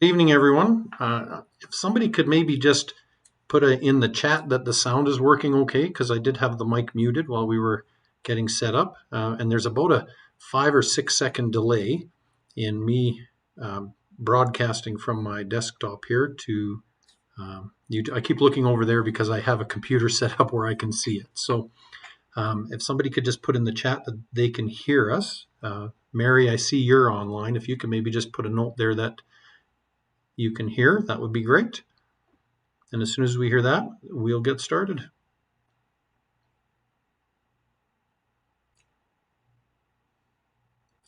Good evening, everyone. If somebody could maybe just put in the chat that the sound is working okay, because I did have the mic muted while we were getting set up. And there's about a 5 or 6 second delay in me broadcasting from my desktop here to YouTube. I keep looking over there because I have a computer set up where I can see it. So if somebody could just put in the chat that they can hear us. Mary, I see you're online. If you could maybe just put a note there that you can hear, that would be great. And as soon as we hear that, we'll get started.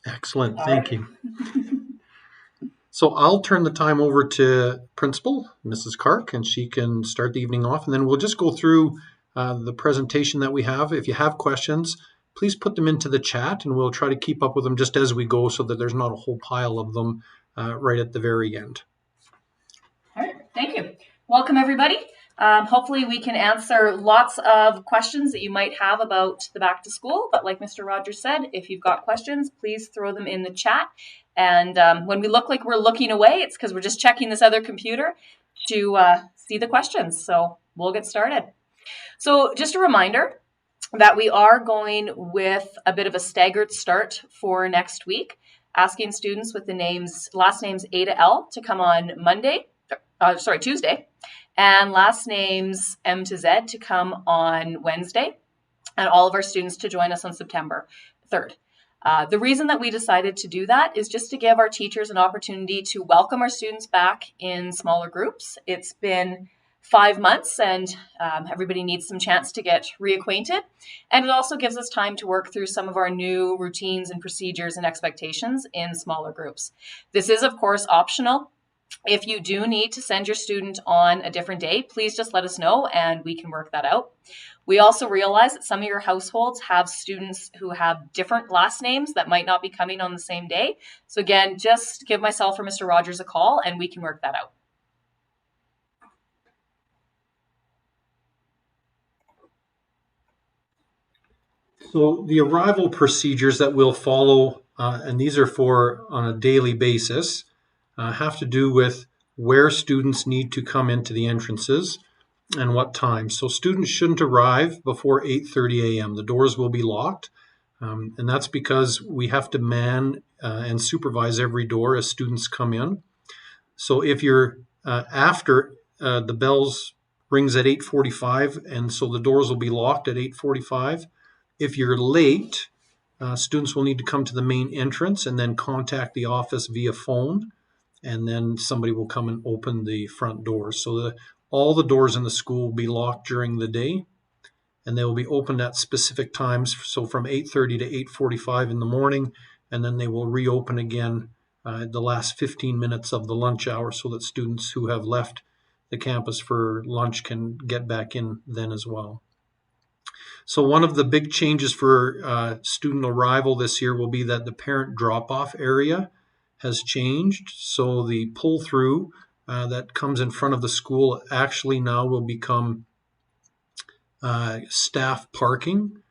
Excellent, thank you. So I'll turn the time over to Principal, Mrs. Kark, and she can start the evening off, and then we'll just go through the presentation that we have. If you have questions, please put them into the chat, and we'll try to keep up with them just as we go so that there's not a whole pile of them right at the very end. All right, thank you. Welcome, everybody. Hopefully we can answer lots of questions that you might have about the back to school. But like Mr. Rogers said, if you've got questions, please throw them in the chat. And when we look like we're looking away, it's because we're just checking this other computer to see the questions. So we'll get started. So just a reminder that we are going with a bit of a staggered start for next week, asking students with the last names A to L to come on Tuesday, and last names M to Z to come on Wednesday, and all of our students to join us on September 3rd. The reason that we decided to do that is just to give our teachers an opportunity to welcome our students back in smaller groups. It's been 5 months and everybody needs some chance to get reacquainted. And it also gives us time to work through some of our new routines and procedures and expectations in smaller groups. This is, of course, optional. If you do need to send your student on a different day, please just let us know and we can work that out. We also realize that some of your households have students who have different last names that might not be coming on the same day. So again, just give myself or Mr. Rogers a call and we can work that out. So the arrival procedures that we'll follow, and these are for on a daily basis, have to do with where students need to come into the entrances and what time. So students shouldn't arrive before 8:30 a.m. The doors will be locked, and that's because we have to man and supervise every door as students come in. So if you're after the bells rings at 8:45, and so the doors will be locked at 8:45. If you're late, students will need to come to the main entrance and then contact the office via phone, and then somebody will come and open the front doors. So all the doors in the school will be locked during the day, and they will be opened at specific times, so from 8:30 to 8:45 in the morning, and then they will reopen again the last 15 minutes of the lunch hour so that students who have left the campus for lunch can get back in then as well. So one of the big changes for student arrival this year will be that the parent drop-off area has changed. So the pull-through that comes in front of the school actually now will become staff parking.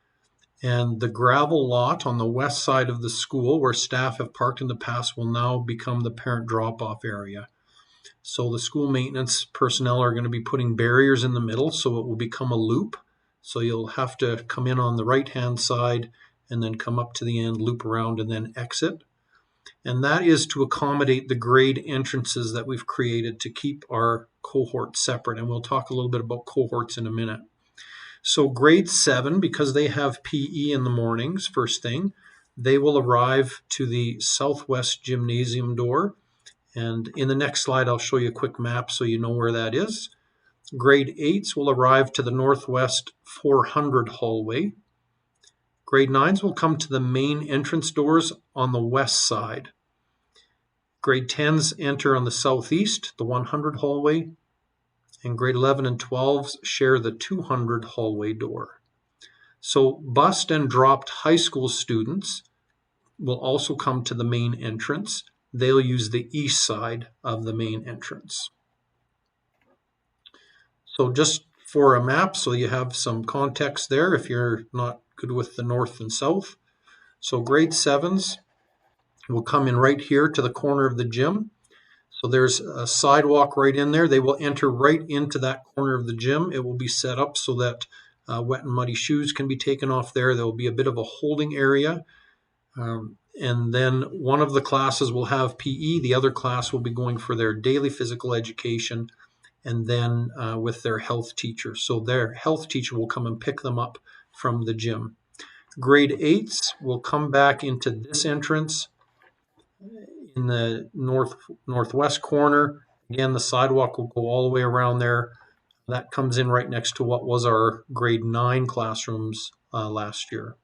And the gravel lot on the west side of the school where staff have parked in the past will now become the parent drop-off area. So the school maintenance personnel are going to be putting barriers in the middle so it will become a loop. So you'll have to come in on the right-hand side and then come up to the end, loop around, and then exit. And that is to accommodate the grade entrances that we've created to keep our cohorts separate. And we'll talk a little bit about cohorts in a minute. So grade 7, because they have PE in the mornings, first thing, they will arrive to the southwest gymnasium door. And in the next slide, I'll show you a quick map so you know where that is. Grade 8s will arrive to the northwest 400 hallway. Grade 9s will come to the main entrance doors on the west side. Grade 10s enter on the southeast, the 100 hallway. And grade 11 and 12s share the 200 hallway door. So bused and dropped high school students will also come to the main entrance. They'll use the east side of the main entrance. So just for a map, so you have some context there if you're not good with the north and south. So grade 7s will come in right here to the corner of the gym. So there's a sidewalk right in there. They will enter right into that corner of the gym. It will be set up so that wet and muddy shoes can be taken off there. There will be a bit of a holding area. And then one of the classes will have PE. The other class will be going for their daily physical education, and then with their health teacher. So their health teacher will come and pick them up from the gym. Grade 8s will come back into this entrance in the northwest corner. Again, the sidewalk will go all the way around there. That comes in right next to what was our grade 9 classrooms last year.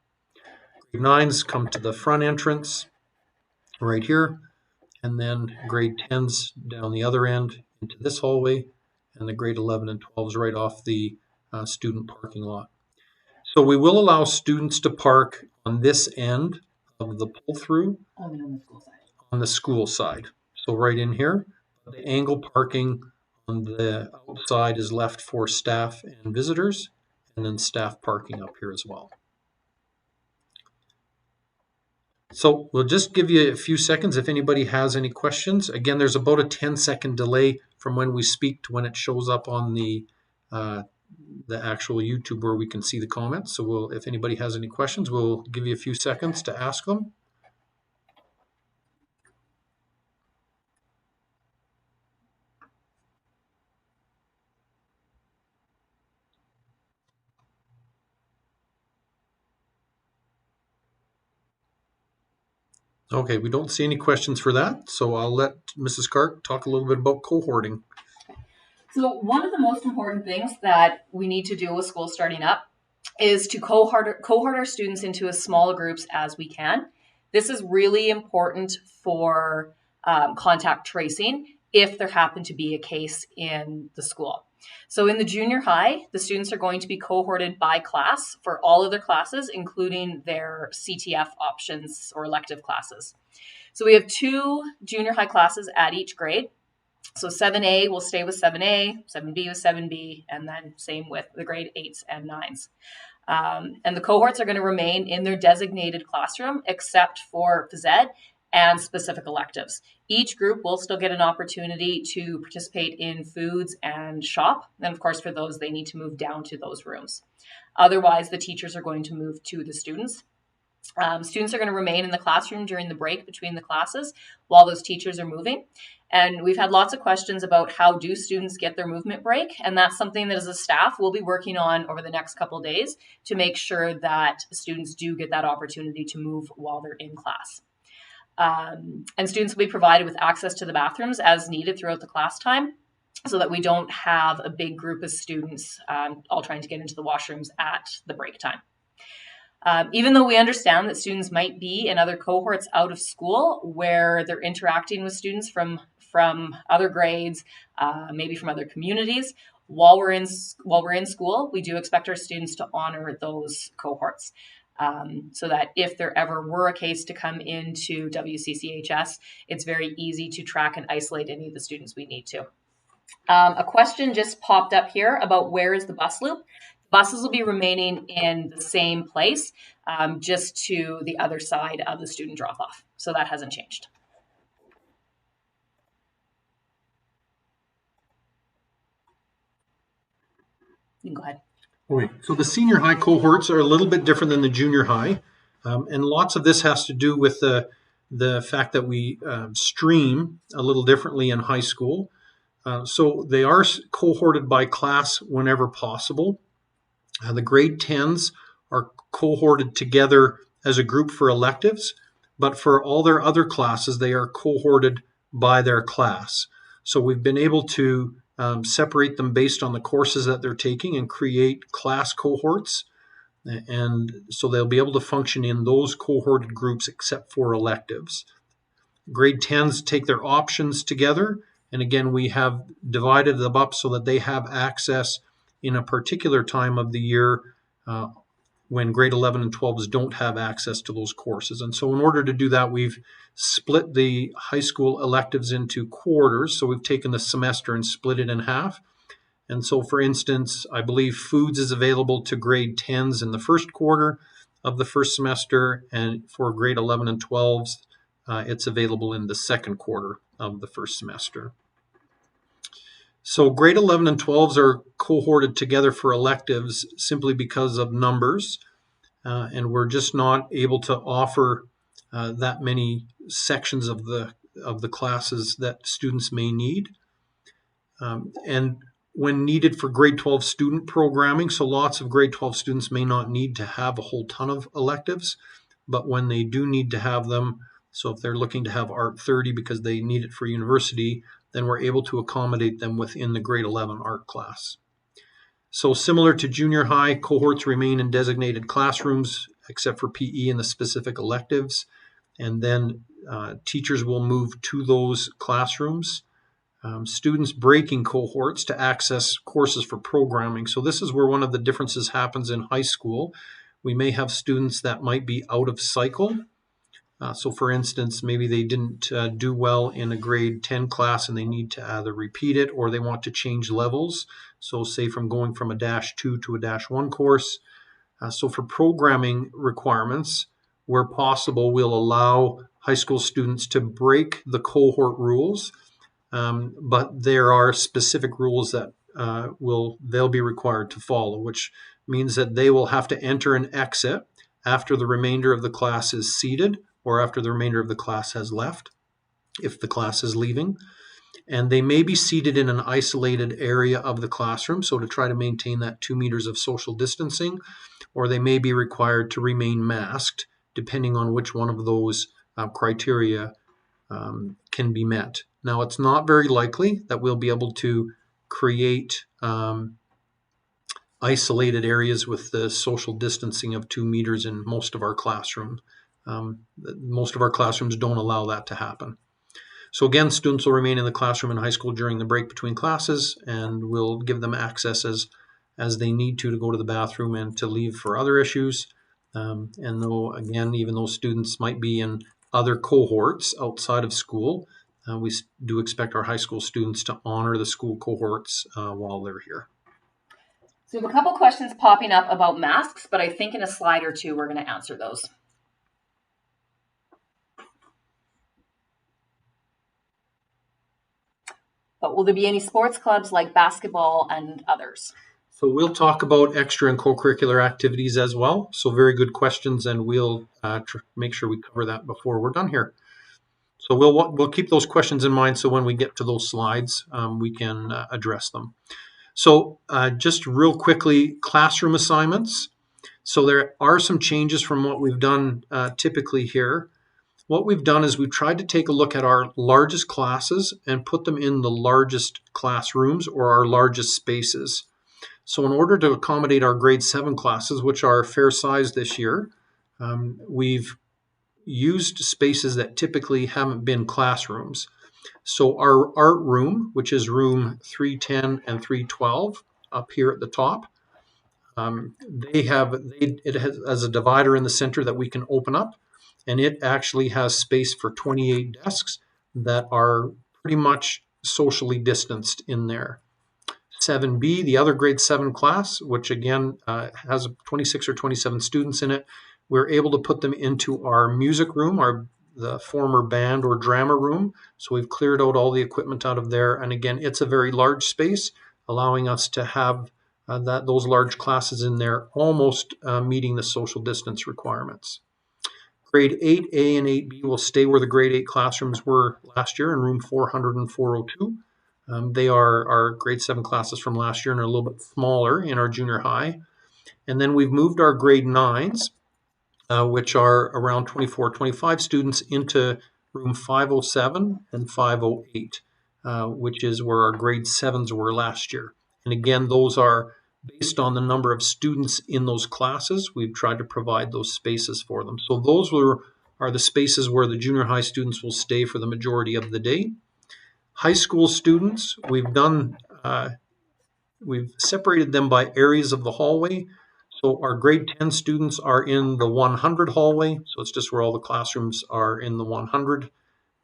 Grade 9s come to the front entrance right here, and then grade 10s down the other end into this hallway, and the grade 11 and 12s right off the student parking lot. So we will allow students to park on this end of the pull-through. Only on the school side. On the school side. So right in here, the angle parking on the outside is left for staff and visitors, and then staff parking up here as well. So we'll just give you a few seconds if anybody has any questions. Again, there's about a 10-second delay from when we speak to when it shows up on the actual YouTube where we can see the comments. So if anybody has any questions, we'll give you a few seconds to ask them. Okay, we don't see any questions for that, so I'll let Mrs. Clark talk a little bit about cohorting. So one of the most important things that we need to do with school starting up is to cohort our students into as small groups as we can. This is really important for contact tracing if there happen to be a case in the school. So in the junior high, the students are going to be cohorted by class for all of their classes, including their CTF options or elective classes. So we have 2 junior high classes at each grade. So 7A will stay with 7A, 7B with 7B, and then same with the grade 8s and 9s. And the cohorts are going to remain in their designated classroom except for phys ed and specific electives. Each group will still get an opportunity to participate in foods and shop. And of course, for those, they need to move down to those rooms. Otherwise, the teachers are going to move to the students. Students are going to remain in the classroom during the break between the classes while those teachers are moving. And we've had lots of questions about how do students get their movement break. And that's something that as a staff we'll be working on over the next couple of days to make sure that students do get that opportunity to move while they're in class. And students will be provided with access to the bathrooms as needed throughout the class time so that we don't have a big group of students all trying to get into the washrooms at the break time. Even though we understand that students might be in other cohorts out of school where they're interacting with students from other grades, maybe from other communities, while we're in school, we do expect our students to honor those cohorts. So that if there ever were a case to come into WCCHS, it's very easy to track and isolate any of the students we need to. A question just popped up here about where is the bus loop. Buses will be remaining in the same place, just to the other side of the student drop-off. So that hasn't changed. You can go ahead. Okay, so the senior high cohorts are a little bit different than the junior high, and lots of this has to do with the fact that we stream a little differently in high school. So they are cohorted by class whenever possible. The grade 10s are cohorted together as a group for electives, but for all their other classes, they are cohorted by their class. So we've been able to separate them based on the courses that they're taking and create class cohorts. And so they'll be able to function in those cohorted groups except for electives. Grade 10s take their options together. And again, we have divided them up so that they have access in a particular time of the year when grade 11 and 12s don't have access to those courses. And so in order to do that, we've split the high school electives into quarters. So we've taken the semester and split it in half. And so, for instance, I believe foods is available to grade 10s in the first quarter of the first semester, and for grade 11 and 12s, it's available in the second quarter of the first semester. So grade 11 and 12s are cohorted together for electives simply because of numbers, and we're just not able to offer that many sections of the classes that students may need. And when needed for grade 12 student programming, so lots of grade 12 students may not need to have a whole ton of electives, but when they do need to have them, so if they're looking to have Art 30 because they need it for university, then we're able to accommodate them within the grade 11 art class. So similar to junior high, cohorts remain in designated classrooms except for PE and the specific electives, and then teachers will move to those classrooms. Students breaking cohorts to access courses for programming. So this is where one of the differences happens in high school. We may have students that might be out of cycle. So for instance, maybe they didn't do well in a grade 10 class and they need to either repeat it or they want to change levels. So say from going from a -2 to a -1 course. So for programming requirements, where possible, we'll allow high school students to break the cohort rules. But there are specific rules that they'll be required to follow, which means that they will have to enter and exit after the remainder of the class is seated or after the remainder of the class has left, if the class is leaving. And they may be seated in an isolated area of the classroom, so to try to maintain that 2 meters of social distancing, or they may be required to remain masked, depending on which one of those criteria can be met. Now, it's not very likely that we'll be able to create isolated areas with the social distancing of 2 meters in most of our classrooms. Most of our classrooms don't allow that to happen. So again, students will remain in the classroom in high school during the break between classes, and we'll give them access as they need to go to the bathroom and to leave for other issues. And though, again, even though students might be in other cohorts outside of school, we do expect our high school students to honor the school cohorts while they're here. So we have a couple questions popping up about masks, but I think in a slide or two we're going to answer those. But will there be any sports clubs like basketball and others? So we'll talk about extra and co-curricular activities as well. So very good questions, and we'll make sure we cover that before we're done here. So we'll keep those questions in mind so when we get to those slides, we can address them. So just real quickly, classroom assignments. So there are some changes from what we've done typically here. What we've done is we've tried to take a look at our largest classes and put them in the largest classrooms or our largest spaces. So in order to accommodate our grade 7 classes, which are fair size this year, we've used spaces that typically haven't been classrooms. So our art room, which is room 310 and 312 up here at the top, it has a divider in the center that we can open up, and it actually has space for 28 desks that are pretty much socially distanced in there. 7B, the other grade 7 class, which again has 26 or 27 students in it, we're able to put them into our music room, the former band or drama room. So we've cleared out all the equipment out of there. And again, it's a very large space, allowing us to have those large classes in there, almost meeting the social distance requirements. Grade 8A and 8B will stay where the grade 8 classrooms were last year in room 400 and 402. They are our grade 7 classes from last year and are a little bit smaller in our junior high. And then we've moved our grade 9s, which are around 24, 25 students, into room 507 and 508, which is where our grade 7s were last year. And again, those are based on the number of students in those classes. We've tried to provide those spaces for them. So those are the spaces where the junior high students will stay for the majority of the day. High school students, we've separated them by areas of the hallway. So our grade 10 students are in the 100 hallway. So it's just where all the classrooms are in the 100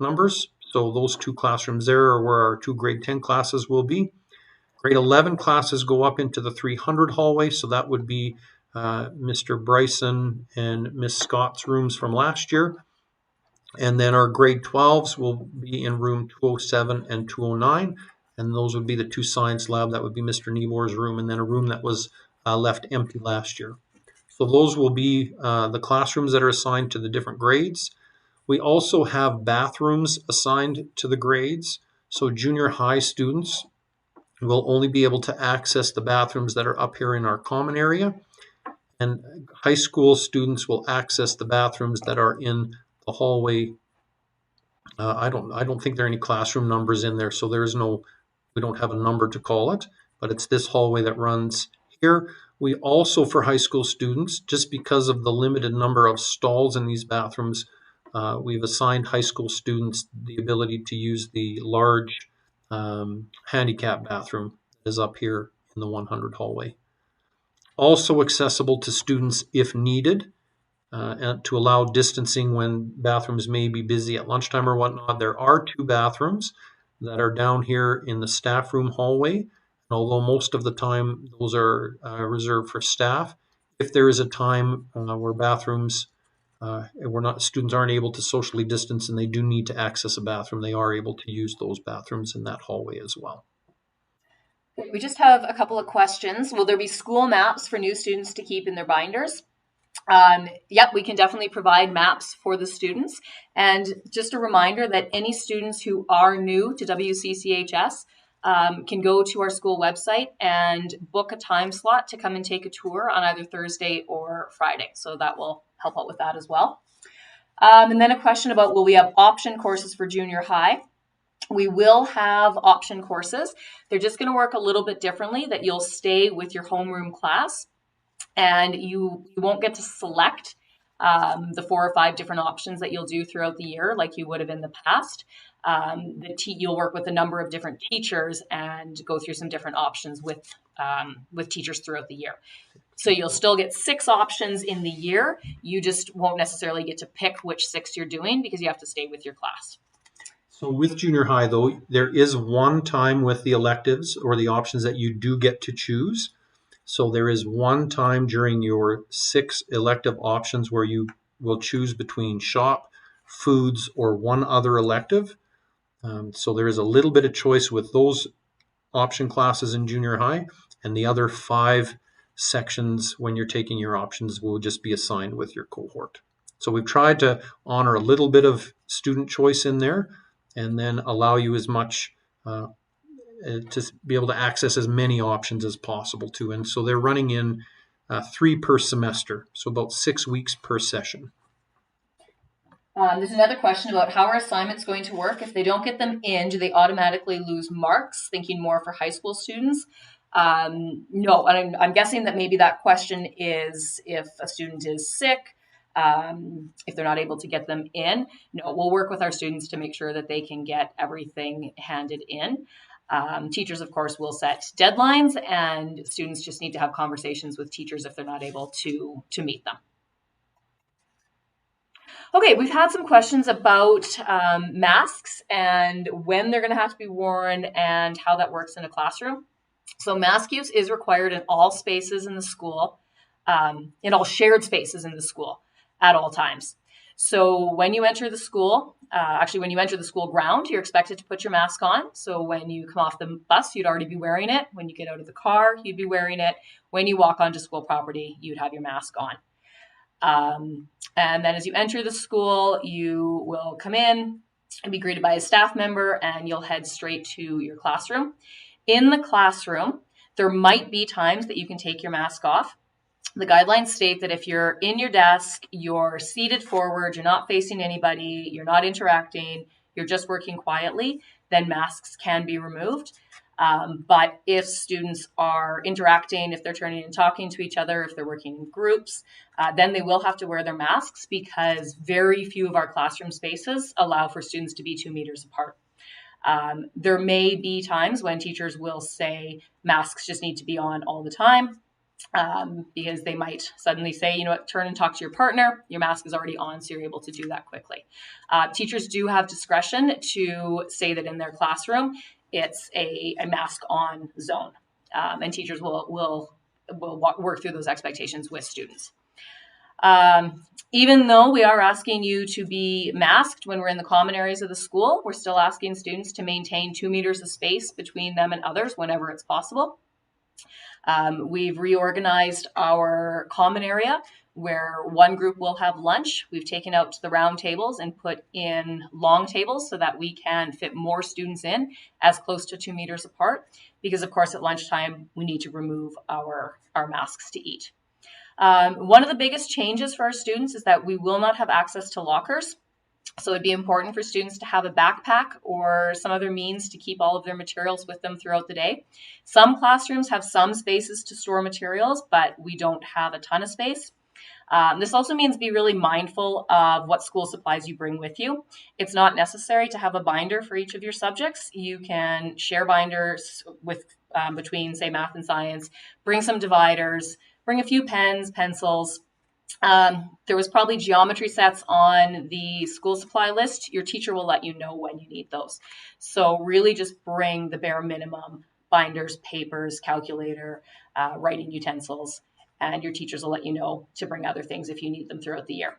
numbers. So those 2 classrooms there are where our 2 grade 10 classes will be. Grade 11 classes go up into the 300 hallway. So that would be Mr. Bryson and Miss Scott's rooms from last year. And then our grade 12s will be in room 207 and 209. And those would be the two science lab. That would be Mr. Niebuhr's room, and then a room that was left empty last year. So those will be the classrooms that are assigned to the different grades. We also have bathrooms assigned to the grades. So junior high students will only be able to access the bathrooms that are up here in our common area. And high school students will access the bathrooms that are in the hallway. I don't think there are any classroom numbers in there, so we don't have a number to call it, but it's this hallway that runs here. We also, for high school students, just because of the limited number of stalls in these bathrooms, we've assigned high school students the ability to use the large handicap bathroom that is up here in the 100 hallway. Also accessible to students if needed, and to allow distancing when bathrooms may be busy at lunchtime or whatnot. There are two bathrooms that are down here in the staff room hallway. And although most of the time those are reserved for staff, if there is a time where bathrooms students aren't able to socially distance and they do need to access a bathroom, they are able to use those bathrooms in that hallway as well. We just have a couple of questions. Will there be school maps for new students to keep in their binders? Yep, we can definitely provide maps for the students. And just a reminder that any students who are new to WCCHS can go to our school website and book a time slot to come and take a tour on either Thursday or Friday. So that will help out with that as well. And then a question about, will we have option courses for junior high? We will have option courses. They're just going to work a little bit differently, that you'll stay with your homeroom class and you won't get to select the 4 or 5 different options that you'll do throughout the year like you would have in the past. You'll work with a number of different teachers and go through some different options with teachers throughout the year. So you'll still get 6 options in the year. You just won't necessarily get to pick which 6 you're doing because you have to stay with your class. So with junior high, though, there is one time with the electives or the options that you do get to choose. So there is one time during your 6 elective options where you will choose between shop, foods, or one other elective. So there is a little bit of choice with those option classes in junior high, and the other 5 sections when you're taking your options will just be assigned with your cohort. So we've tried to honor a little bit of student choice in there and then allow you as much to be able to access as many options as possible too. And so they're running in 3 per semester, so about 6 weeks per session. There's another question about how are assignments going to work. If they don't get them in, do they automatically lose marks? Thinking more for high school students. No, and I'm guessing that maybe that question is if a student is sick, if they're not able to get them in. No, we'll work with our students to make sure that they can get everything handed in. Teachers, of course, will set deadlines, and students just need to have conversations with teachers if they're not able to meet them. Okay, we've had some questions about masks and when they're going to have to be worn and how that works in a classroom. So mask use is required in all spaces in the school, in all shared spaces in the school at all times. So when you enter the school, when you enter the school ground, you're expected to put your mask on. So when you come off the bus, you'd already be wearing it. When you get out of the car, you'd be wearing it. When you walk onto school property, you'd have your mask on. And then as you enter the school, you will come in and be greeted by a staff member, and you'll head straight to your classroom. In the classroom, there might be times that you can take your mask off. The guidelines state that if you're in your desk, you're seated forward, you're not facing anybody, you're not interacting, you're just working quietly, then masks can be removed. But if students are interacting, if they're turning and talking to each other, if they're working in groups, then they will have to wear their masks because very few of our classroom spaces allow for students to be 2 meters apart. There may be times when teachers will say masks just need to be on all the time. Because they might suddenly say, you know what, turn and talk to your partner. Your mask is already on, so you're able to do that quickly. Teachers do have discretion to say that in their classroom, it's a mask on zone. And teachers will work through those expectations with students. Even though we are asking you to be masked when we're in the common areas of the school, we're still asking students to maintain 2 meters of space between them and others whenever it's possible. We've reorganized our common area where one group will have lunch. We've taken out the round tables and put in long tables so that we can fit more students in as close to 2 meters apart, because of course at lunchtime we need to remove our masks to eat. One of the biggest changes for our students is that we will not have access to lockers. So it'd be important for students to have a backpack or some other means to keep all of their materials with them throughout the day. Some classrooms have some spaces to store materials, but we don't have a ton of space. This also means be really mindful of what school supplies you bring with you. It's not necessary to have a binder for each of your subjects. You can share binders with between, say, math and science, bring some dividers, bring a few pens, pencils. There was probably geometry sets on the school supply list. Your teacher will let you know when you need those. So really just bring the bare minimum: binders, papers, calculator, writing utensils, and your teachers will let you know to bring other things if you need them throughout the year.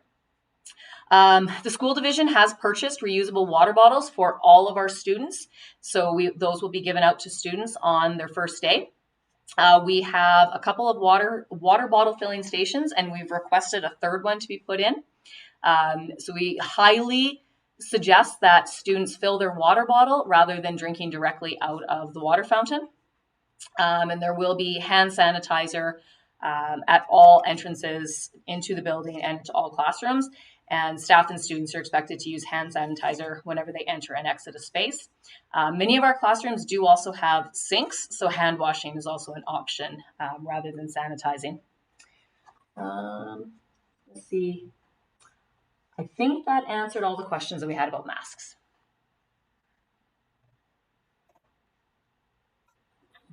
The school division has purchased reusable water bottles for all of our students. So those will be given out to students on their first day. We have a couple of water bottle filling stations, and we've requested a third one to be put in. So we highly suggest that students fill their water bottle rather than drinking directly out of the water fountain. And there will be hand sanitizer at all entrances into the building and to all classrooms. And staff and students are expected to use hand sanitizer whenever they enter and exit a space. Many of our classrooms do also have sinks, so hand washing is also an option rather than sanitizing. Let's see. I think that answered all the questions that we had about masks.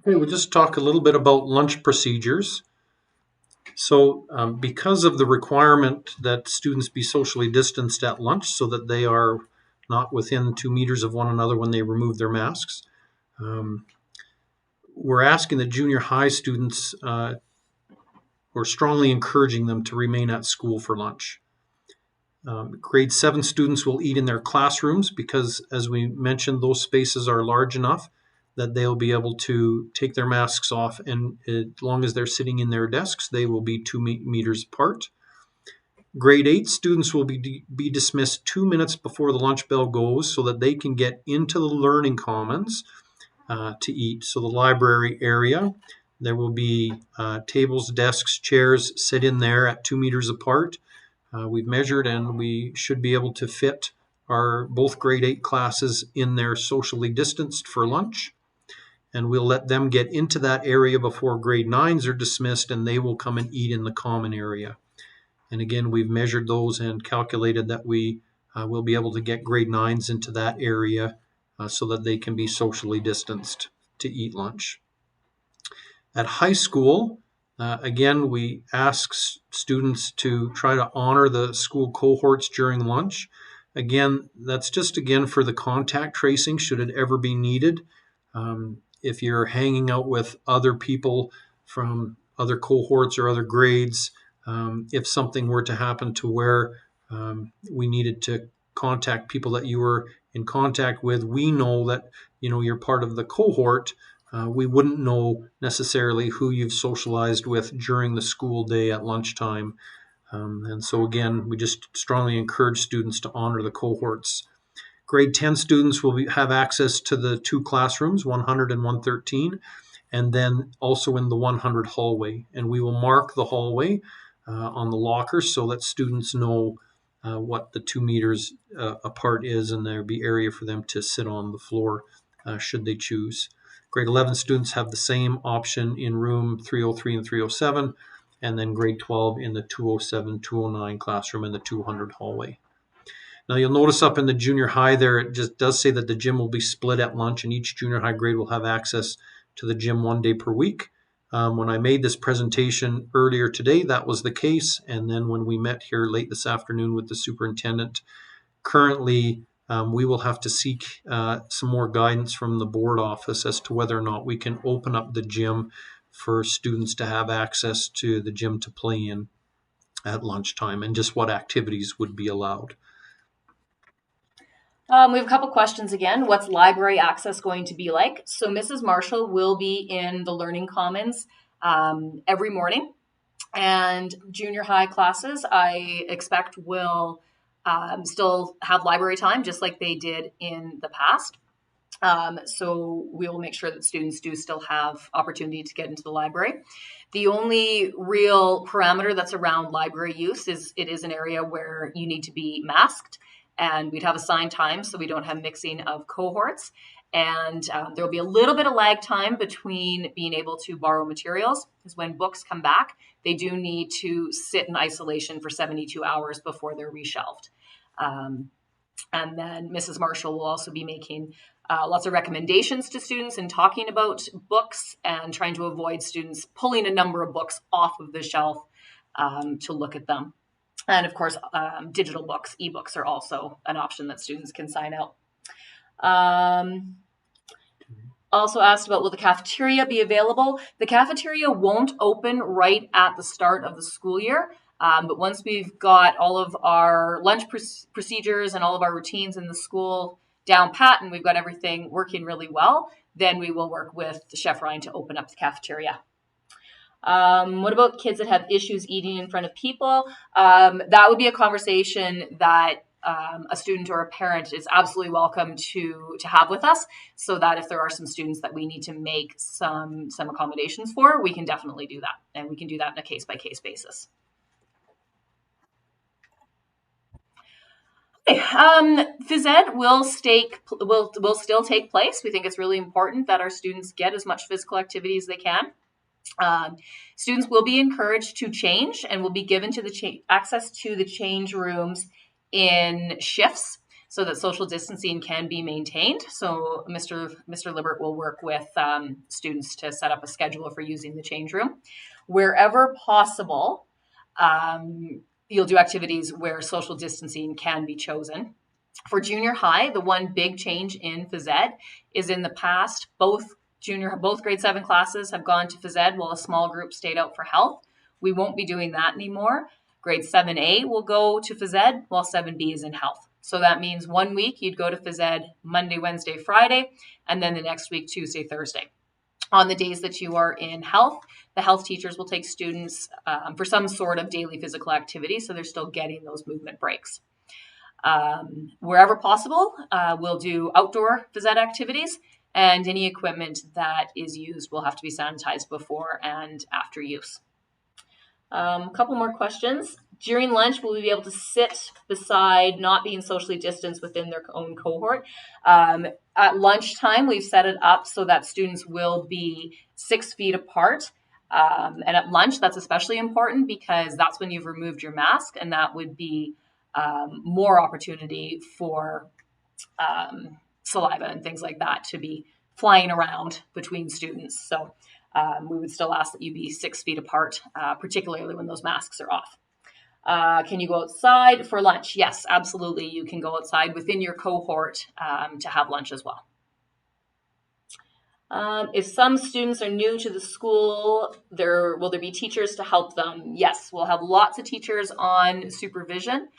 Okay, we'll just talk a little bit about lunch procedures. So because of the requirement that students be socially distanced at lunch so that they are not within 2 meters of one another when they remove their masks, we're asking the junior high students, we're strongly encouraging them to remain at school for lunch. Grade 7 students will eat in their classrooms because, as we mentioned, those spaces are large enough that they'll be able to take their masks off, and as long as they're sitting in their desks, they will be 2 meters apart. Grade 8 students will be dismissed 2 minutes before the lunch bell goes so that they can get into the learning commons to eat. So the library area, there will be tables, desks, chairs, sit in there at 2 meters apart. We've measured and we should be able to fit our both grade 8 classes in there socially distanced for lunch. And we'll let them get into that area before grade 9s are dismissed, and they will come and eat in the common area. And again, we've measured those and calculated that we will be able to get grade 9s into that area so that they can be socially distanced to eat lunch. At high school, again, we ask students to try to honor the school cohorts during lunch. Again, that's just again for the contact tracing should it ever be needed. If you're hanging out with other people from other cohorts or other grades, if something were to happen to where we needed to contact people that you were in contact with, we know that you're part of the cohort. We wouldn't know necessarily who you've socialized with during the school day at lunchtime. And so again, we just strongly encourage students to honor the cohorts. Grade 10 students will have access to the 2 classrooms, 100 and 113, and then also in the 100 hallway. And we will mark the hallway on the lockers so that students know what the 2 meters apart is, and there'll be area for them to sit on the floor should they choose. Grade 11 students have the same option in room 303 and 307, and then grade 12 in the 207, 209 classroom and the 200 hallway. Now you'll notice up in the junior high there, it just does say that the gym will be split at lunch, and each junior high grade will have access to the gym 1 day per week. When I made this presentation earlier today, that was the case. And then when we met here late this afternoon with the superintendent, currently we will have to seek some more guidance from the board office as to whether or not we can open up the gym for students to have access to the gym to play in. at lunchtime and just what activities would be allowed. We have a couple questions again. What's library access going to be like? So Mrs. Marshall will be in the Learning Commons every morning, and junior high classes I expect will still have library time just like they did in the past. So we will make sure that students do still have opportunity to get into the library. The only real parameter that's around library use is it is an area where you need to be masked, and we'd have assigned time so we don't have mixing of cohorts. And there will be a little bit of lag time between being able to borrow materials, because when books come back, they do need to sit in isolation for 72 hours before they're reshelved. And then Mrs. Marshall will also be making lots of recommendations to students and talking about books and trying to avoid students pulling a number of books off of the shelf to look at them. And of course, digital books, ebooks are also an option that students can sign out. Also asked about, will the cafeteria be available? The cafeteria won't open right at the start of the school year. But once we've got all of our lunch procedures and all of our routines in the school down pat and we've got everything working really well, then we will work with Chef Ryan to open up the cafeteria. What about kids that have issues eating in front of people? That would be a conversation that a student or a parent is absolutely welcome to have with us, so that if there are some students that we need to make some accommodations for, we can definitely do that. And we can do that in a case-by-case basis. Phys ed will still take place. We think it's really important that our students get as much physical activity as they can. Students will be encouraged to change and will be given to the access to the change rooms in shifts so that social distancing can be maintained. So Mr. Libert will work with students to set up a schedule for using the change room. Wherever possible, you'll do activities where social distancing can be chosen. For junior high, the one big change in phys ed is in the past, both grade 7 classes have gone to phys ed while a small group stayed out for health. We won't be doing that anymore. Grade 7A will go to phys ed while 7B is in health. So that means 1 week you'd go to phys ed Monday, Wednesday, Friday, and then the next week, Tuesday, Thursday. On the days that you are in health, the health teachers will take students for some sort of daily physical activity, so they're still getting those movement breaks. Wherever possible, we'll do outdoor phys ed activities, and any equipment that is used will have to be sanitized before and after use. A couple more questions. During lunch, will we be able to sit beside, not being socially distanced within their own cohort? At lunchtime, we've set it up so that students will be 6 feet apart. And at lunch, that's especially important because that's when you've removed your mask, and that would be more opportunity for saliva and things like that to be flying around between students. So we would still ask that you be 6 feet apart, particularly when those masks are off. Can you go outside for lunch? Yes, absolutely. You can go outside within your cohort to have lunch as well. If some students are new to the school, will there be teachers to help them? Yes, we'll have lots of teachers on supervision.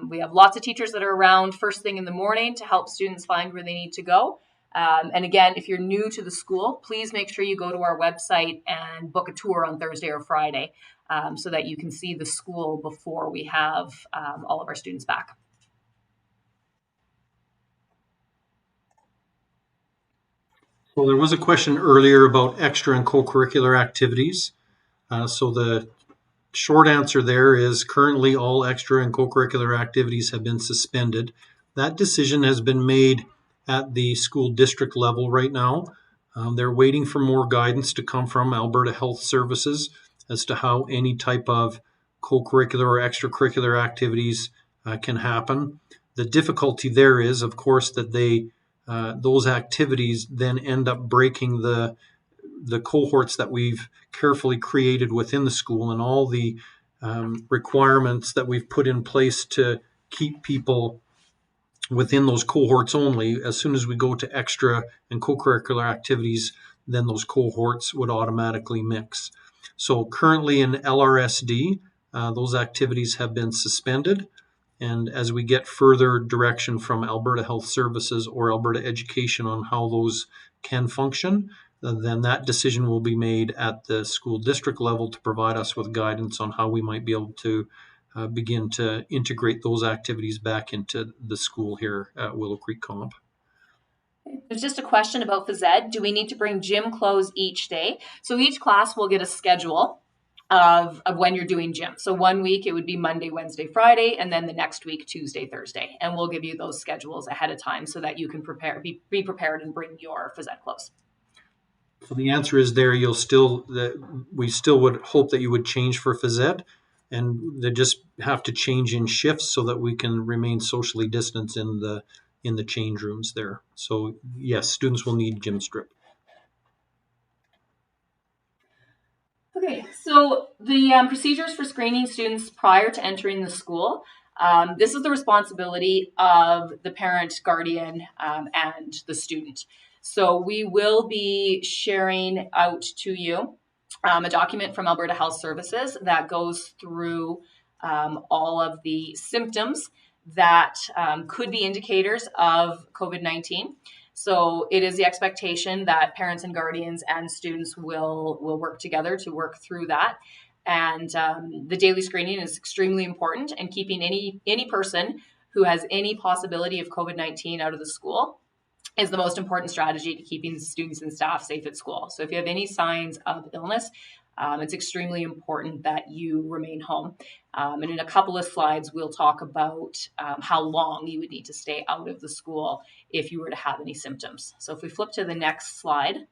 We have lots of teachers that are around first thing in the morning to help students find where they need to go. And again, if you're new to the school, please make sure you go to our website and book a tour on Thursday or Friday so that you can see the school before we have all of our students back. Well, there was a question earlier about extra and co-curricular activities. So the short answer there is currently all extra and co-curricular activities have been suspended. That decision has been made at the school district level right now. They're waiting for more guidance to come from Alberta Health Services as to how any type of co-curricular or extracurricular activities can happen. The difficulty there is, of course, that those activities then end up breaking the cohorts that we've carefully created within the school and all the requirements that we've put in place to keep people within those cohorts only. As soon as we go to extra and co-curricular activities, then those cohorts would automatically mix. So currently in LRSD, those activities have been suspended. And as we get further direction from Alberta Health Services or Alberta Education on how those can function, then that decision will be made at the school district level to provide us with guidance on how we might be able to begin to integrate those activities back into the school here at Willow Creek Comp. There's just a question about phys ed. Do we need to bring gym clothes each day? So each class will get a schedule of when you're doing gym. So 1 week it would be Monday, Wednesday, Friday, and then the next week Tuesday, Thursday. And we'll give you those schedules ahead of time so that you can be prepared and bring your phys ed clothes. So the answer is there. We still would hope that you would change for phys ed, and they just have to change in shifts so that we can remain socially distanced in the change rooms there. So yes, students will need gym strip. Okay, so the procedures for screening students prior to entering the school. This is the responsibility of the parent, guardian, and the student. So we will be sharing out to you a document from Alberta Health Services that goes through all of the symptoms that could be indicators of COVID-19. So it is the expectation that parents and guardians and students will work together to work through that. And the daily screening is extremely important, and keeping any person who has any possibility of COVID-19 out of the school is the most important strategy to keeping students and staff safe at school. So if you have any signs of illness, it's extremely important that you remain home. And in a couple of slides, we'll talk about how long you would need to stay out of the school if you were to have any symptoms. So if we flip to the next slide.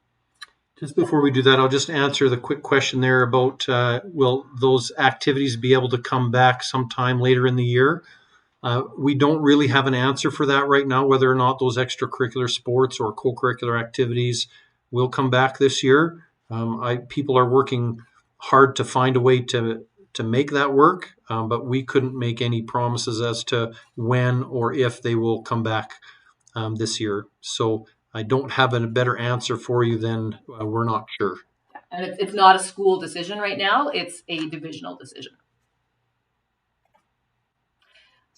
Just before we do that, I'll just answer the quick question there about will those activities be able to come back sometime later in the year? We don't really have an answer for that right now, whether or not those extracurricular sports or co-curricular activities will come back this year. People are working hard to find a way to make that work, but we couldn't make any promises as to when or if they will come back this year. So I don't have a better answer for you than we're not sure. And it's not a school decision right now, it's a divisional decision.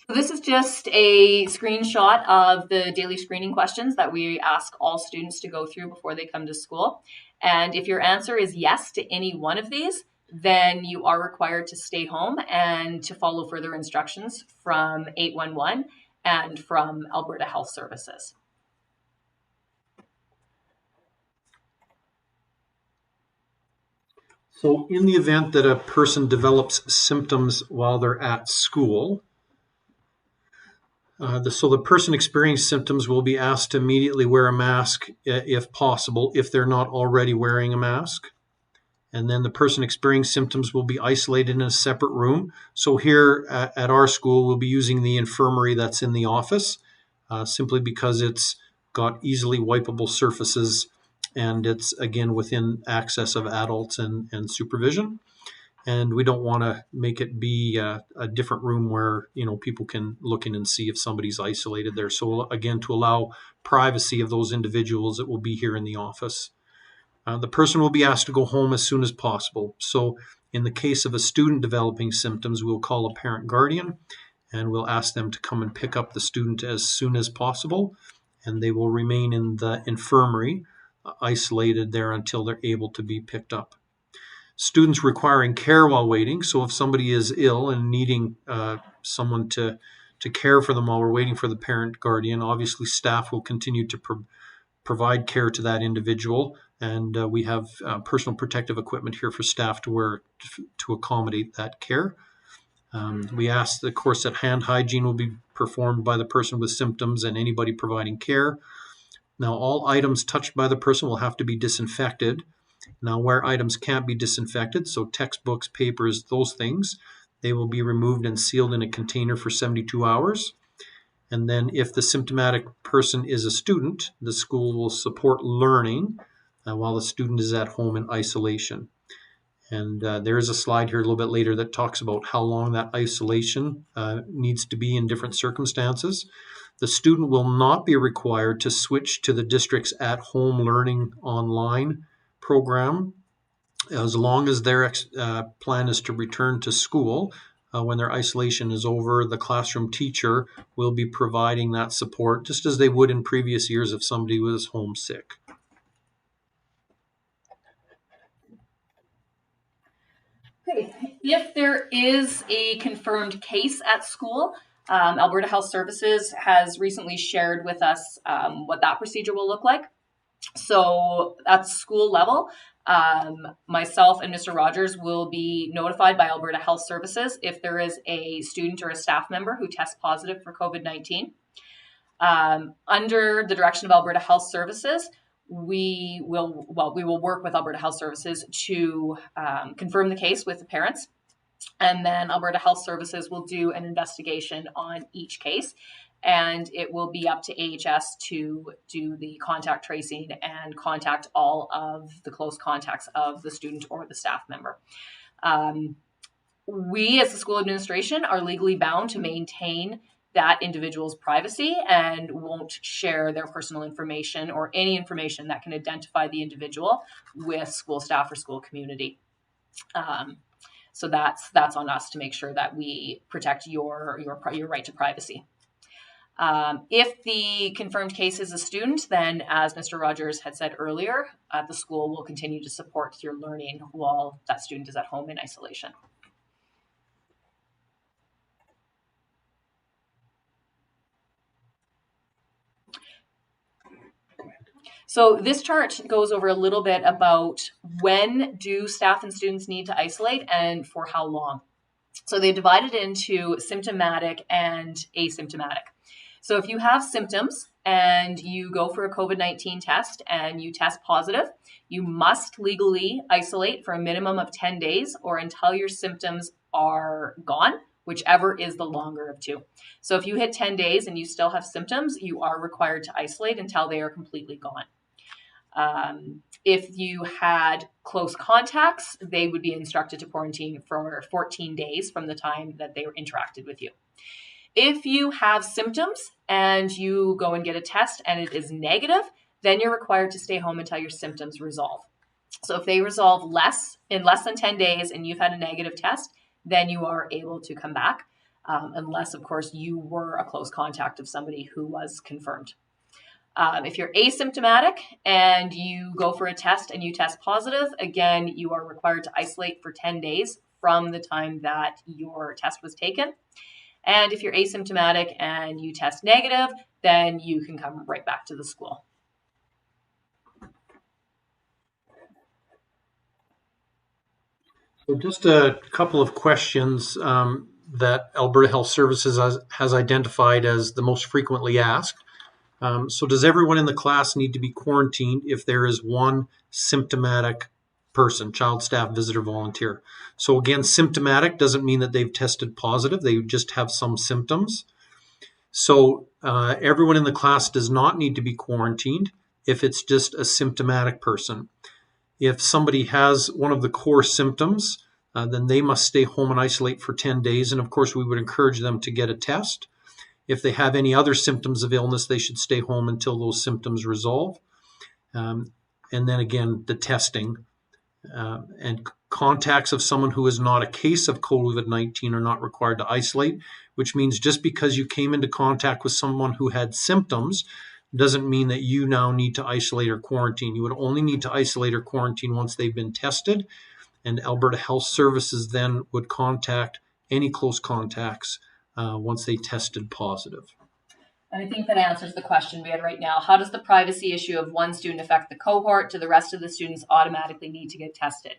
So this is just a screenshot of the daily screening questions that we ask all students to go through before they come to school. And if your answer is yes to any one of these, then you are required to stay home and to follow further instructions from 811 and from Alberta Health Services. So in the event that a person develops symptoms while they're at school, so the person experiencing symptoms will be asked to immediately wear a mask if possible, if they're not already wearing a mask. And then the person experiencing symptoms will be isolated in a separate room. So here at our school, we'll be using the infirmary that's in the office, simply because it's got easily wipeable surfaces and it's, again, within access of adults and supervision. And we don't want to make it be a different room where, people can look in and see if somebody's isolated there. So again, to allow privacy of those individuals that will be here in the office. The person will be asked to go home as soon as possible. So in the case of a student developing symptoms, we'll call a parent guardian and we'll ask them to come and pick up the student as soon as possible. And they will remain in the infirmary, isolated there until they're able to be picked up. Students requiring care while waiting. So if somebody is ill and needing someone to care for them while we're waiting for the parent guardian, obviously staff will continue to provide care to that individual. And we have personal protective equipment here for staff to wear to accommodate that care. We ask, of course, that hand hygiene will be performed by the person with symptoms and anybody providing care. Now, all items touched by the person will have to be disinfected. Now, where items can't be disinfected, so textbooks, papers, those things, they will be removed and sealed in a container for 72 hours. And then if the symptomatic person is a student, the school will support learning while the student is at home in isolation. And there is a slide here a little bit later that talks about how long that isolation needs to be in different circumstances. The student will not be required to switch to the district's at-home learning online program as long as their plan is to return to school, when their isolation is over, the classroom teacher will be providing that support just as they would in previous years if somebody was homesick. Okay. If there is a confirmed case at school, Alberta Health Services has recently shared with us what that procedure will look like. So at school level, myself and Mr. Rogers will be notified by Alberta Health Services if there is a student or a staff member who tests positive for COVID-19. Under the direction of Alberta Health Services, we will work with Alberta Health Services to confirm the case with the parents. And then Alberta Health Services will do an investigation on each case. And it will be up to AHS to do the contact tracing and contact all of the close contacts of the student or the staff member. We, as the school administration, are legally bound to maintain that individual's privacy and won't share their personal information or any information that can identify the individual with school staff or school community. So that's on us to make sure that we protect your right to privacy. If the confirmed case is a student, then as Mr. Rogers had said earlier, the school will continue to support your learning while that student is at home in isolation. So this chart goes over a little bit about when do staff and students need to isolate and for how long. So they divided into symptomatic and asymptomatic. So if you have symptoms and you go for a COVID-19 test and you test positive, you must legally isolate for a minimum of 10 days or until your symptoms are gone, whichever is the longer of two. So if you hit 10 days and you still have symptoms, you are required to isolate until they are completely gone. If you had close contacts, they would be instructed to quarantine for 14 days from the time that they were interacted with you. If you have symptoms and you go and get a test and it is negative, then you're required to stay home until your symptoms resolve. So if they resolve in less than 10 days and you've had a negative test, then you are able to come back, unless, of course, you were a close contact of somebody who was confirmed. If you're asymptomatic and you go for a test and you test positive, again, you are required to isolate for 10 days from the time that your test was taken. And if you're asymptomatic and you test negative, then you can come right back to the school. So just a couple of questions that Alberta Health Services has identified as the most frequently asked. So does everyone in the class need to be quarantined if there is one symptomatic person, child, staff, visitor, volunteer? So again, symptomatic doesn't mean that they've tested positive. They just have some symptoms. So everyone in the class does not need to be quarantined if it's just a symptomatic person. If somebody has one of the core symptoms, then they must stay home and isolate for 10 days. And of course, we would encourage them to get a test. If they have any other symptoms of illness, they should stay home until those symptoms resolve. And then again, the testing. And contacts of someone who is not a case of COVID-19 are not required to isolate, which means just because you came into contact with someone who had symptoms doesn't mean that you now need to isolate or quarantine. You would only need to isolate or quarantine once they've been tested, and Alberta Health Services then would contact any close contacts once they tested positive. And I think that answers the question we had right now. How does the privacy issue of one student affect the cohort? Do the rest of the students automatically need to get tested?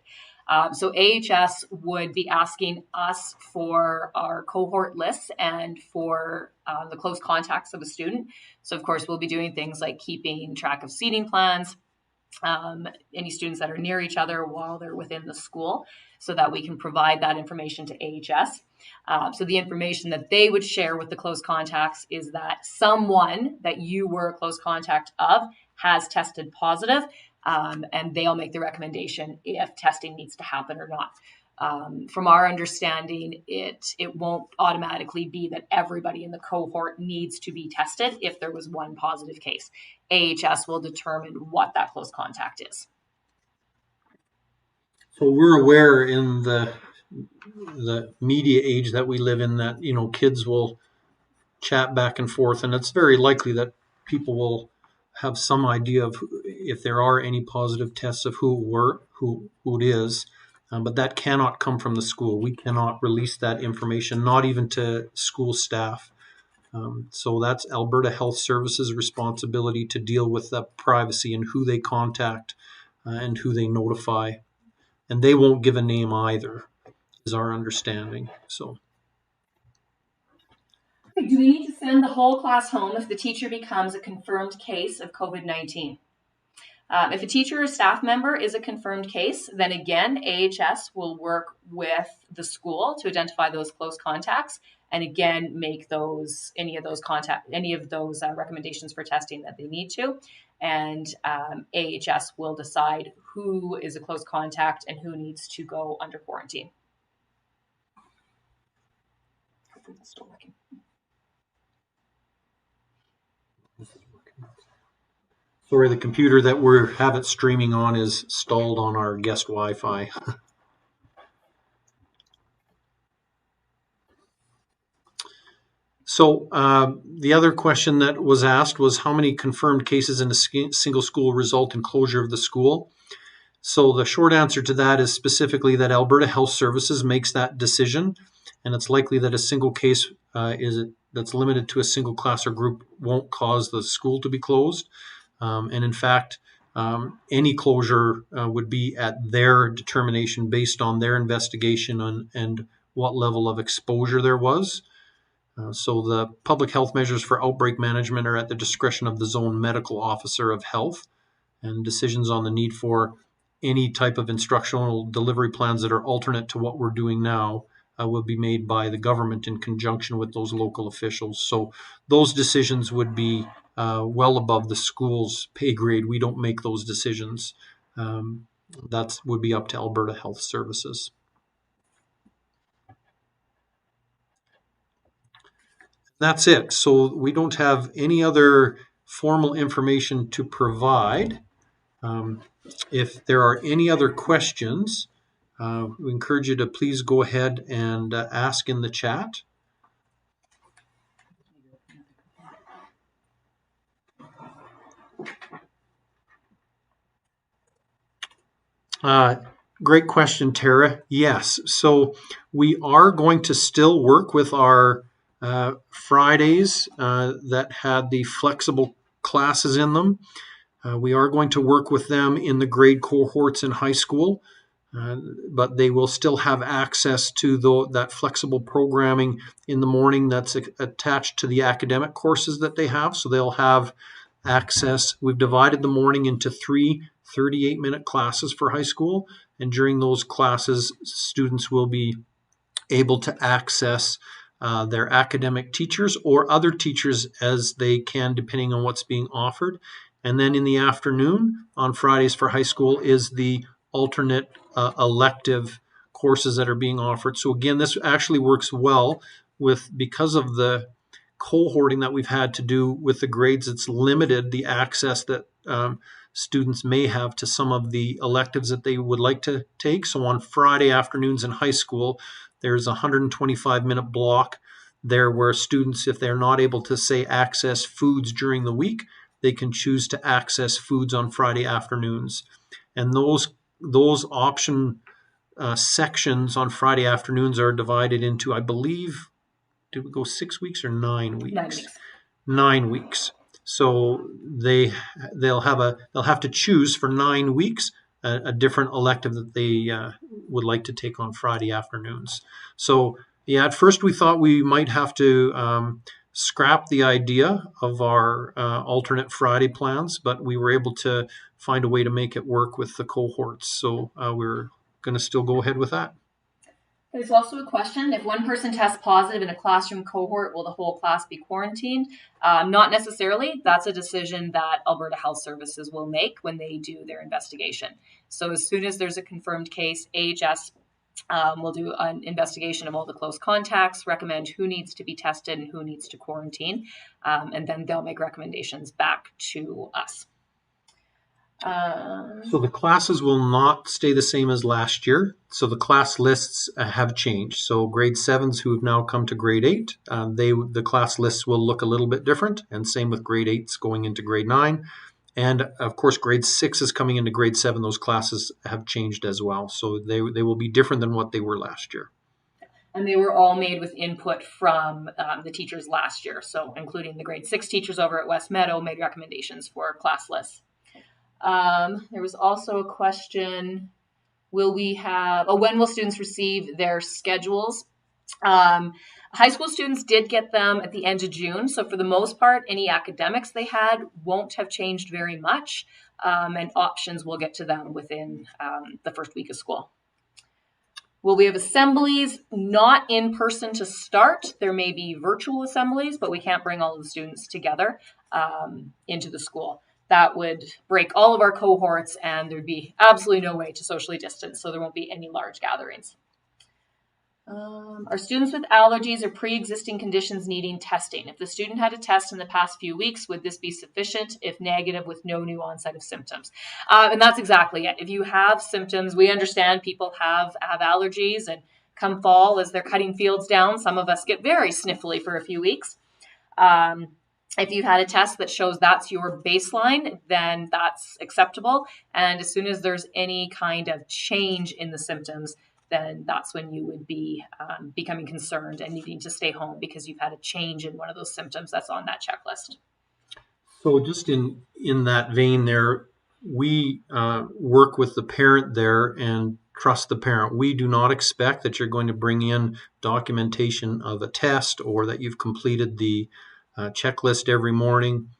So AHS would be asking us for our cohort lists and for the close contacts of a student. So of course, we'll be doing things like keeping track of seating plans, any students that are near each other while they're within the school, so that we can provide that information to AHS. So the information that they would share with the close contacts is that someone that you were a close contact of has tested positive, and they'll make the recommendation if testing needs to happen or not. From our understanding, it won't automatically be that everybody in the cohort needs to be tested if there was one positive case. AHS will determine what that close contact is. So we're aware in the media age that we live in that, kids will chat back and forth, and it's very likely that people will have some idea of if there are any positive tests of who it is. But that cannot come from the school. We cannot release that information, not even to school staff. So that's Alberta Health Services' responsibility to deal with that privacy and who they contact and who they notify. And they won't give a name either, is our understanding. So. Do we need to send the whole class home if the teacher becomes a confirmed case of COVID-19? If a teacher or staff member is a confirmed case, then again, AHS will work with the school to identify those close contacts and again make any of those recommendations for testing that they need to. And AHS will decide who is a close contact and who needs to go under quarantine. Hopefully that's still working. Sorry, the computer that we have it streaming on is stalled on our guest Wi-Fi. So the other question that was asked was how many confirmed cases in a single school result in closure of the school? So the short answer to that is specifically that Alberta Health Services makes that decision, and it's likely that a single case that's limited to a single class or group won't cause the school to be closed. And in fact, any closure would be at their determination based on their investigation and what level of exposure there was. So the public health measures for outbreak management are at the discretion of the zone medical officer of health, and decisions on the need for any type of instructional delivery plans that are alternate to what we're doing now will be made by the government in conjunction with those local officials. So those decisions would be well above the school's pay grade. We don't make those decisions. That would be up to Alberta Health Services. That's it. So we don't have any other formal information to provide. If there are any other questions, we encourage you to please go ahead and ask in the chat. Great question, Tara. Yes, so we are going to still work with our Fridays that had the flexible classes in them. We are going to work with them in the grade cohorts in high school, but they will still have access to that flexible programming in the morning that's attached to the academic courses that they have. So they'll have access. We've divided the morning into 3 38-minute classes for high school, and during those classes, students will be able to access their academic teachers or other teachers as they can, depending on what's being offered. And then in the afternoon on Fridays for high school is the alternate elective courses that are being offered. So again, this actually works well because of the cohorting that we've had to do with the grades. It's limited the access that students may have to some of the electives that they would like to take. So on Friday afternoons in high school, there's a 125-minute block there where students, if they're not able to, say, access foods during the week, they can choose to access foods on Friday afternoons. And those option sections on Friday afternoons are divided into, I believe, did we go 6 weeks or 9 weeks? 9 weeks. 9 weeks. So they'll have to choose for 9 weeks a different elective that they would like to take on Friday afternoons. So yeah, at first we thought we might have to scrap the idea of our alternate Friday plans, but we were able to find a way to make it work with the cohorts. So we're going to still go ahead with that. There's also a question, if one person tests positive in a classroom cohort, will the whole class be quarantined? Not necessarily. That's a decision that Alberta Health Services will make when they do their investigation. So as soon as there's a confirmed case, AHS will do an investigation of all the close contacts, recommend who needs to be tested and who needs to quarantine, and then they'll make recommendations back to us. So the classes will not stay the same as last year. So the class lists have changed. So grade 7s who have now come to grade 8, the class lists will look a little bit different, and same with grade 8s going into grade 9. And of course, grade 6 is coming into grade 7. Those classes have changed as well. So they will be different than what they were last year. And they were all made with input from the teachers last year. So including the grade 6 teachers over at West Meadow made recommendations for class lists. There was also a question, when will students receive their schedules? High school students did get them at the end of June. So for the most part, any academics they had won't have changed very much. And options will get to them within the first week of school. Will we have assemblies? Not in person to start. There may be virtual assemblies, but we can't bring all of the students together into the school. That would break all of our cohorts, and there'd be absolutely no way to socially distance, so there won't be any large gatherings. Are students with allergies or pre-existing conditions needing testing? If the student had a test in the past few weeks, would this be sufficient if negative with no new onset of symptoms? And that's exactly it. If you have symptoms, we understand people have allergies, and come fall, as they're cutting fields down, some of us get very sniffly for a few weeks. If you've had a test that shows that's your baseline, then that's acceptable. And as soon as there's any kind of change in the symptoms, then that's when you would be becoming concerned and needing to stay home because you've had a change in one of those symptoms that's on that checklist. So just in that vein there, we work with the parent there and trust the parent. We do not expect that you're going to bring in documentation of a test or that you've completed the checklist every morning.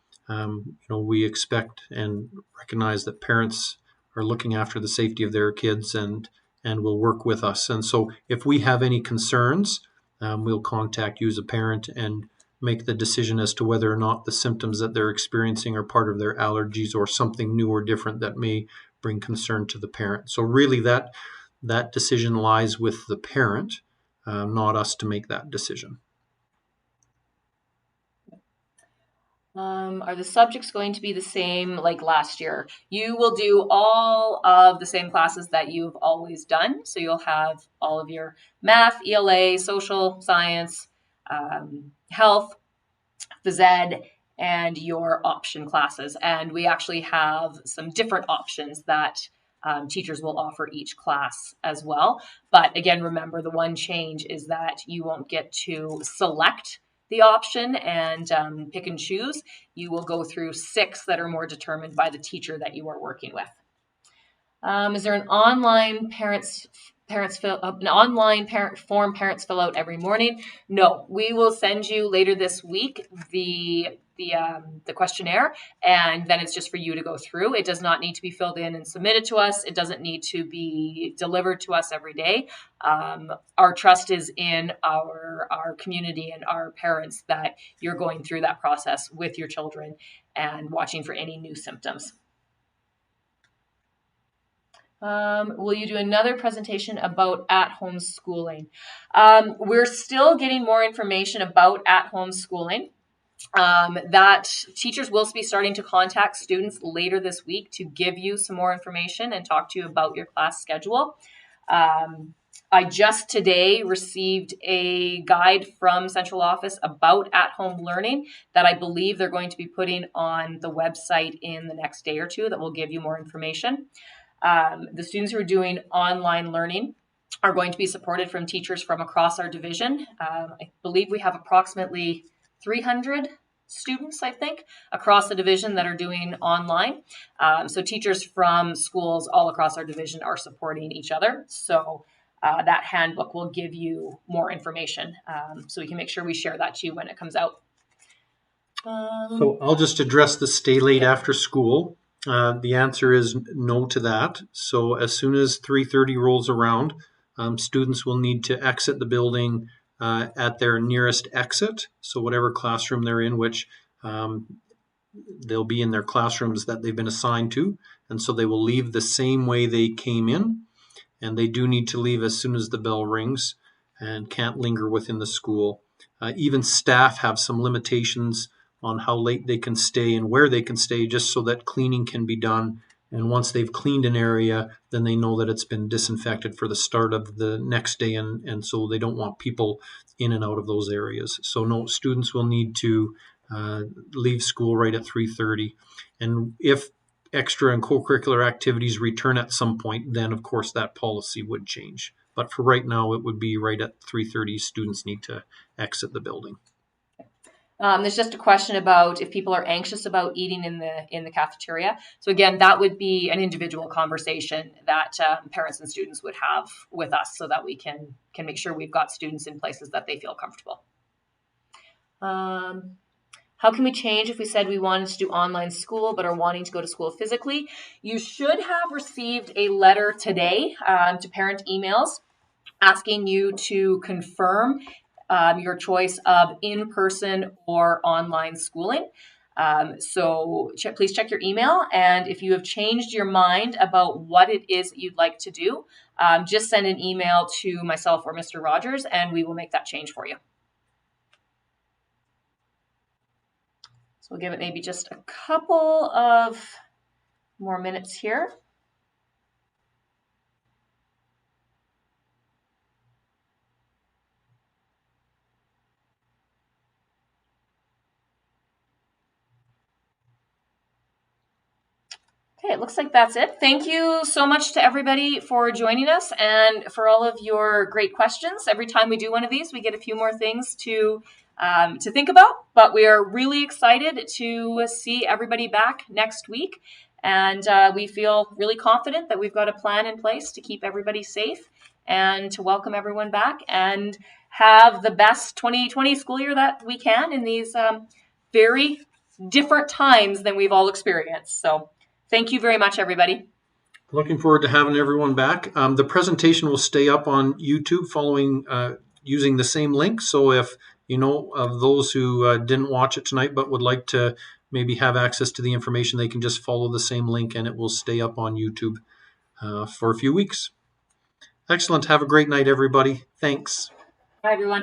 We expect and recognize that parents are looking after the safety of their kids and will work with us. And so if we have any concerns, we'll contact you as a parent and make the decision as to whether or not the symptoms that they're experiencing are part of their allergies or something new or different that may bring concern to the parent. So really that decision lies with the parent, not us to make that decision. Are the subjects going to be the same like last year? You will do all of the same classes that you've always done. So you'll have all of your math, ELA, social science, health, phys ed, and your option classes. And we actually have some different options that teachers will offer each class as well. But again, remember, the one change is that you won't get to select the option and pick and choose. You will go through 6 that are more determined by the teacher that you are working with. Is there an online parent form parents fill out every morning? No, we will send you later this week the questionnaire, and then it's just for you to go through. It does not need to be filled in and submitted to us. It doesn't need to be delivered to us every day. Our trust is in our community and our parents that you're going through that process with your children and watching for any new symptoms. Will you do another presentation about at-home schooling? We're still getting more information about at-home schooling. That teachers will be starting to contact students later this week to give you some more information and talk to you about your class schedule. I just today received a guide from central office about at-home learning that I believe they're going to be putting on the website in the next day or two that will give you more information. The students who are doing online learning are going to be supported from teachers from across our division. I believe we have approximately 300 students, I think, across the division that are doing online. So teachers from schools all across our division are supporting each other. So that handbook will give you more information. So we can make sure we share that to you when it comes out. So I'll just address the stay late after school. The answer is no to that. So as soon as 3:30 rolls around, students will need to exit the building at their nearest exit. So whatever classroom they're in, which they'll be in their classrooms that they've been assigned to. And so they will leave the same way they came in. And they do need to leave as soon as the bell rings and can't linger within the school. Even staff have some limitations on how late they can stay and where they can stay, just so that cleaning can be done And once they've cleaned an area, then they know that it's been disinfected for the start of the next day, and so they don't want people in and out of those areas. So no, students will need to leave school right at 3:30. And if extra and co-curricular activities return at some point, then of course that policy would change. But for right now, it would be right at 3:30. Students need to exit the building. There's just a question about if people are anxious about eating in the cafeteria. So again, that would be an individual conversation that parents and students would have with us, so that we can make sure we've got students in places that they feel comfortable. How can we change if we said we wanted to do online school but are wanting to go to school physically? You should have received a letter today to parent emails asking you to confirm your choice of in-person or online schooling. So please check your email. And if you have changed your mind about what it is that you'd like to do, just send an email to myself or Mr. Rogers, and we will make that change for you. So we'll give it maybe just a couple of more minutes here. Okay, it looks like that's it. Thank you so much to everybody for joining us and for all of your great questions. Every time we do one of these, we get a few more things to think about, but we are really excited to see everybody back next week. And we feel really confident that we've got a plan in place to keep everybody safe and to welcome everyone back and have the best 2020 school year that we can in these very different times than we've all experienced. So thank you very much, everybody. Looking forward to having everyone back. The presentation will stay up on YouTube following using the same link. So if you know of those who didn't watch it tonight but would like to maybe have access to the information, they can just follow the same link and it will stay up on YouTube for a few weeks. Excellent. Have a great night, everybody. Thanks. Bye, everyone.